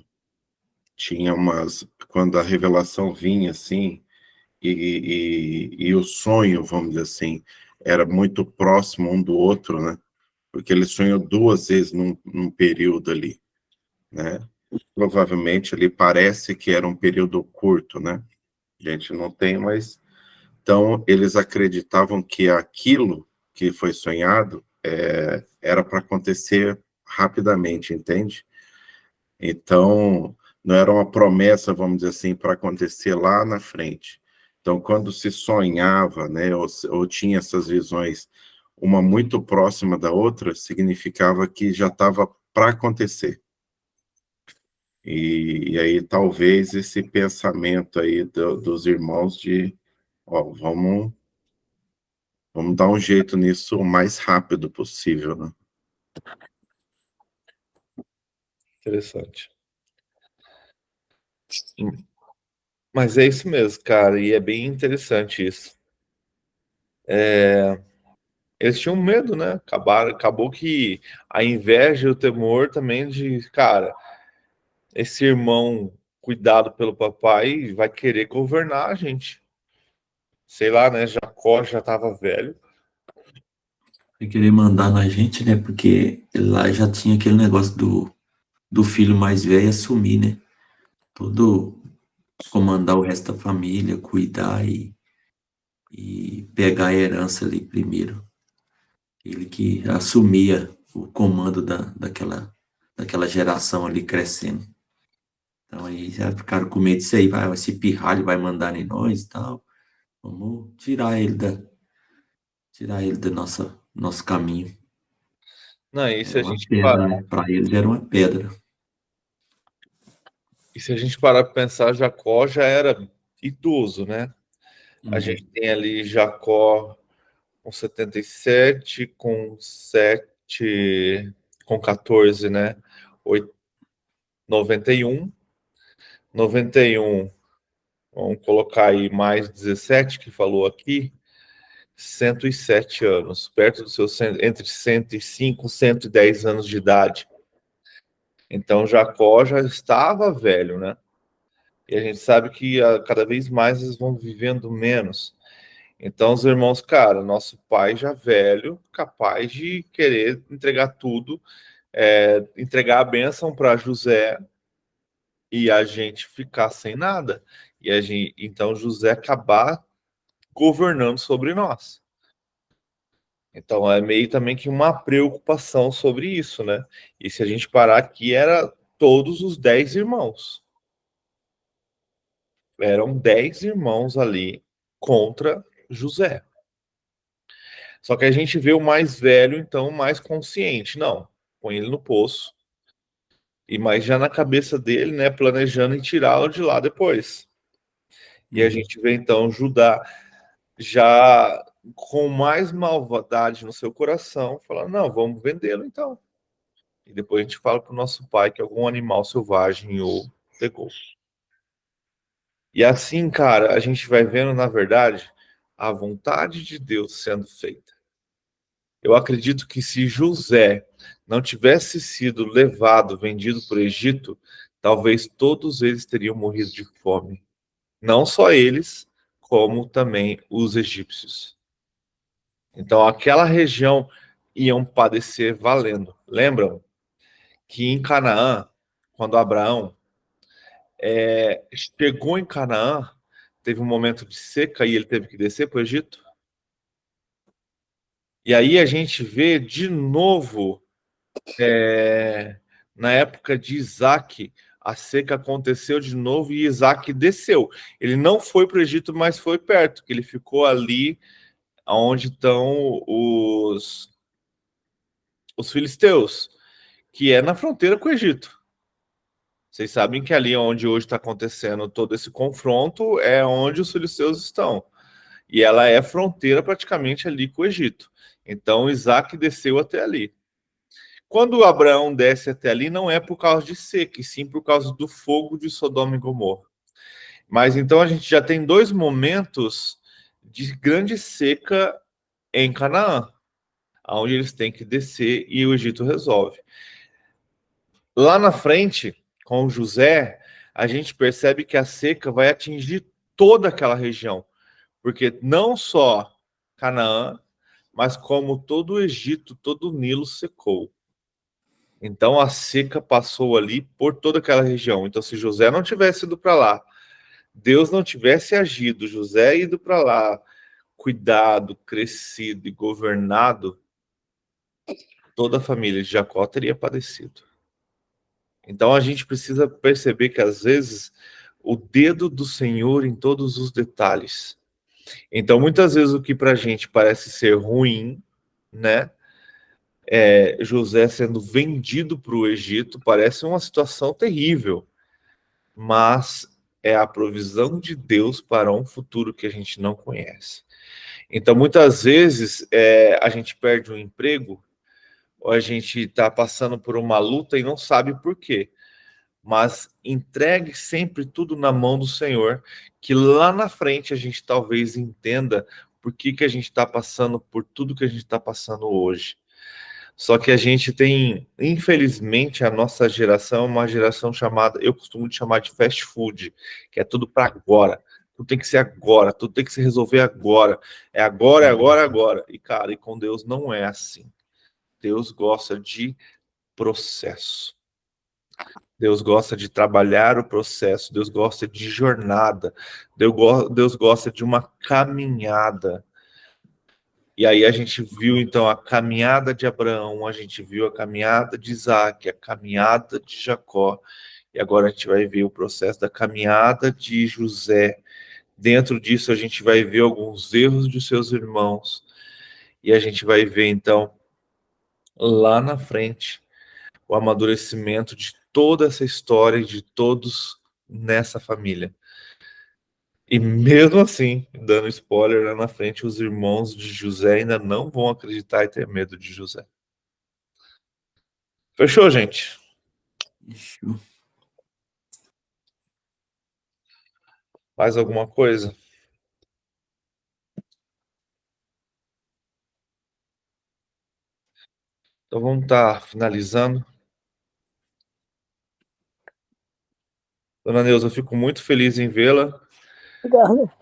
a revelação vinha assim, e o sonho, vamos dizer assim, era muito próximo um do outro, né? Porque ele sonhou 2 vezes num período ali. né? Provavelmente ali parece que era um período curto, né? A gente não tem, mas... Então, eles acreditavam que aquilo que foi sonhado era para acontecer rapidamente, entende? Então, não era uma promessa, vamos dizer assim, para acontecer lá na frente. Então, quando se sonhava, né, ou tinha essas visões, uma muito próxima da outra, significava que já estava para acontecer. E aí, talvez, esse pensamento aí dos irmãos de, ó, vamos dar um jeito nisso o mais rápido possível, né? Interessante. Mas é isso mesmo, cara, e é bem interessante isso. Eles tinham medo, né? Acabou que a inveja e o temor também de, cara, esse irmão cuidado pelo papai vai querer governar a gente. Sei lá, né? Jacó já estava velho. Vai querer mandar na gente, né? Porque lá já tinha aquele negócio do filho mais velho assumir, né? Todo comandar o resto da família, cuidar e pegar a herança ali primeiro. Ele que assumia o comando daquela geração ali crescendo. Então aí já ficaram com medo disso aí, esse pirralho vai mandar em nós e tal. Vamos tirar ele do nosso caminho. Não, e se Era a uma gente pedra, parar, né? Para eles era uma pedra. para pensar, Jacó já era idoso, né? A gente tem ali Jacó com 77, com 7, com 14, né? 91. 91, vamos colocar aí mais 17 que falou aqui, 107 anos, perto dos seus entre 105 e 110 anos de idade. Então Jacó já estava velho, né? E a gente sabe que cada vez mais eles vão vivendo menos. Então os irmãos, cara, nosso pai já velho, capaz de querer entregar tudo, entregar a bênção para José e a gente ficar sem nada. Então José acabar governando sobre nós. Então é meio também que uma preocupação sobre isso, né? E se a gente parar aqui, era todos os 10 irmãos. Eram 10 irmãos ali contra José. Só que a gente vê o mais velho, então, mais consciente. Não, põe ele no poço. Mas já na cabeça dele, né, planejando em tirá-lo de lá depois. E a gente vê, então, Judá já com mais maldade no seu coração, falando, não, vamos vendê-lo, então. E depois a gente fala para o nosso pai que algum animal selvagem o pegou. E assim, cara, a gente vai vendo, na verdade, a vontade de Deus sendo feita. Eu acredito que se José não tivesse sido levado, vendido para o Egito, talvez todos eles teriam morrido de fome. Não só eles, como também os egípcios. Então, aquela região iam padecer valendo. Lembram que em Canaã, quando Abraão chegou em Canaã, teve um momento de seca e ele teve que descer para o Egito? E aí a gente vê de novo, na época de Isaac, a seca aconteceu de novo e Isaac desceu. Ele não foi para o Egito, mas foi perto, que ele ficou ali onde estão os filisteus, que é na fronteira com o Egito. Vocês sabem que ali onde hoje está acontecendo todo esse confronto é onde os filisteus estão. E ela é fronteira praticamente ali com o Egito. Então Isaac desceu até ali. Quando Abraão desce até ali, não é por causa de seca, e sim por causa do fogo de Sodoma e Gomorra. Mas então a gente já tem 2 momentos de grande seca em Canaã, onde eles têm que descer e o Egito resolve. Lá na frente, com José, a gente percebe que a seca vai atingir toda aquela região, porque não só Canaã, mas como todo o Egito, todo o Nilo secou. Então a seca passou ali por toda aquela região. Então se José não tivesse ido para lá, Deus não tivesse agido, José ido para lá, cuidado, crescido e governado, toda a família de Jacó teria padecido. Então a gente precisa perceber que às vezes o dedo do Senhor em todos os detalhes. Então muitas vezes o que para a gente parece ser ruim, né? José sendo vendido para o Egito parece uma situação terrível, mas é a provisão de Deus para um futuro que a gente não conhece. Então muitas vezes a gente perde um emprego, ou a gente está passando por uma luta e não sabe por quê. Mas entregue sempre tudo na mão do Senhor, que lá na frente a gente talvez entenda por que a gente está passando por tudo que a gente está passando hoje. Só que a gente tem, infelizmente, a nossa geração, uma geração chamada, eu costumo chamar de fast food, que é tudo para agora. Tudo tem que ser agora, tudo tem que se resolver agora. É agora, é agora, é agora. E, cara, e com Deus não é assim. Deus gosta de processo. Deus gosta de trabalhar o processo. Deus gosta de jornada. Deus gosta de uma caminhada. E aí a gente viu, então, a caminhada de Abraão, a gente viu a caminhada de Isaac, a caminhada de Jacó. E agora a gente vai ver o processo da caminhada de José. Dentro disso a gente vai ver alguns erros de seus irmãos. E a gente vai ver, então, lá na frente, o amadurecimento de toda essa história, de todos nessa família. E mesmo assim, dando spoiler lá na frente, os irmãos de José ainda não vão acreditar e ter medo de José. Fechou, gente? Fechou. Mais alguma coisa? Então vamos estar finalizando. Dona Neuza, eu fico muito feliz em vê-la. Obrigada.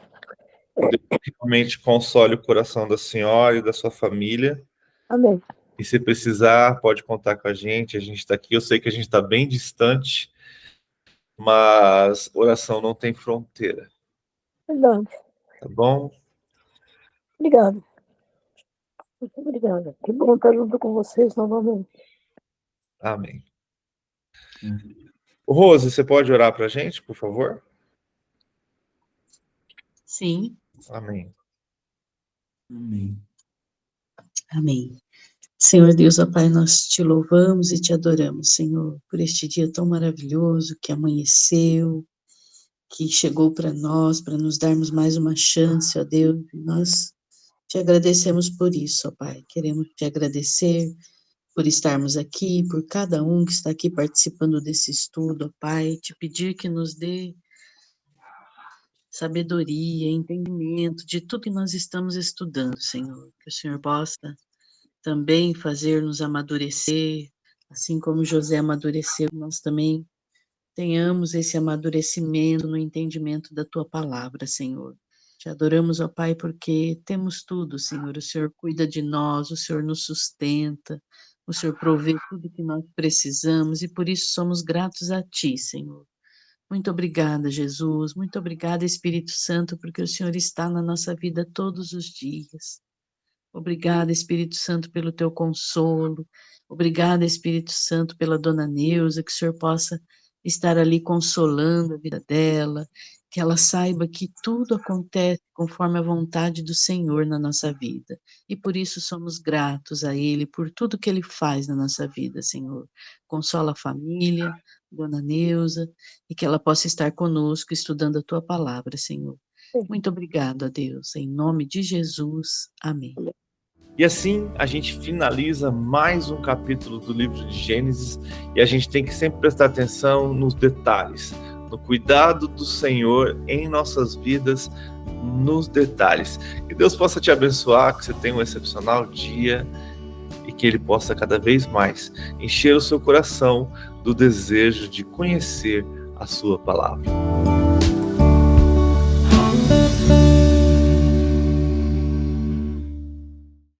Deus realmente console o coração da senhora e da sua família. Amém. E se precisar, pode contar com a gente está aqui. Eu sei que a gente está bem distante, mas oração não tem fronteira. Verdade. Tá bom? Obrigada. Muito obrigada. Que bom estar junto com vocês novamente. Amém. Rose, você pode orar para a gente, por favor? Sim. Amém. Amém. Amém. Senhor Deus, ó Pai, nós te louvamos e te adoramos, Senhor, por este dia tão maravilhoso que amanheceu, que chegou para nós, para nos darmos mais uma chance, ó Deus, e nós te agradecemos por isso, ó Pai. Queremos te agradecer por estarmos aqui, por cada um que está aqui participando desse estudo, ó Pai, te pedir que nos dê sabedoria, entendimento de tudo que nós estamos estudando, Senhor, que o Senhor possa também fazer-nos amadurecer, assim como José amadureceu, nós também tenhamos esse amadurecimento no entendimento da Tua palavra, Senhor. Te adoramos, ó Pai, porque temos tudo, Senhor. O Senhor cuida de nós, o Senhor nos sustenta, o Senhor provê tudo que nós precisamos e por isso somos gratos a Ti, Senhor. Muito obrigada, Jesus. Muito obrigada, Espírito Santo, porque o Senhor está na nossa vida todos os dias. Obrigada, Espírito Santo, pelo teu consolo. Obrigada, Espírito Santo, pela Dona Neuza, que o Senhor possa estar ali consolando a vida dela, que ela saiba que tudo acontece conforme a vontade do Senhor na nossa vida. E por isso somos gratos a Ele, por tudo que Ele faz na nossa vida, Senhor. Consola a família, Dona Neuza, e que ela possa estar conosco estudando a Tua palavra, Senhor. Muito obrigado a Deus, em nome de Jesus. Amém. E assim a gente finaliza mais um capítulo do livro de Gênesis e a gente tem que sempre prestar atenção nos detalhes, no cuidado do Senhor em nossas vidas, nos detalhes. Que Deus possa te abençoar, que você tenha um excepcional dia e que Ele possa cada vez mais encher o seu coração do desejo de conhecer a sua palavra.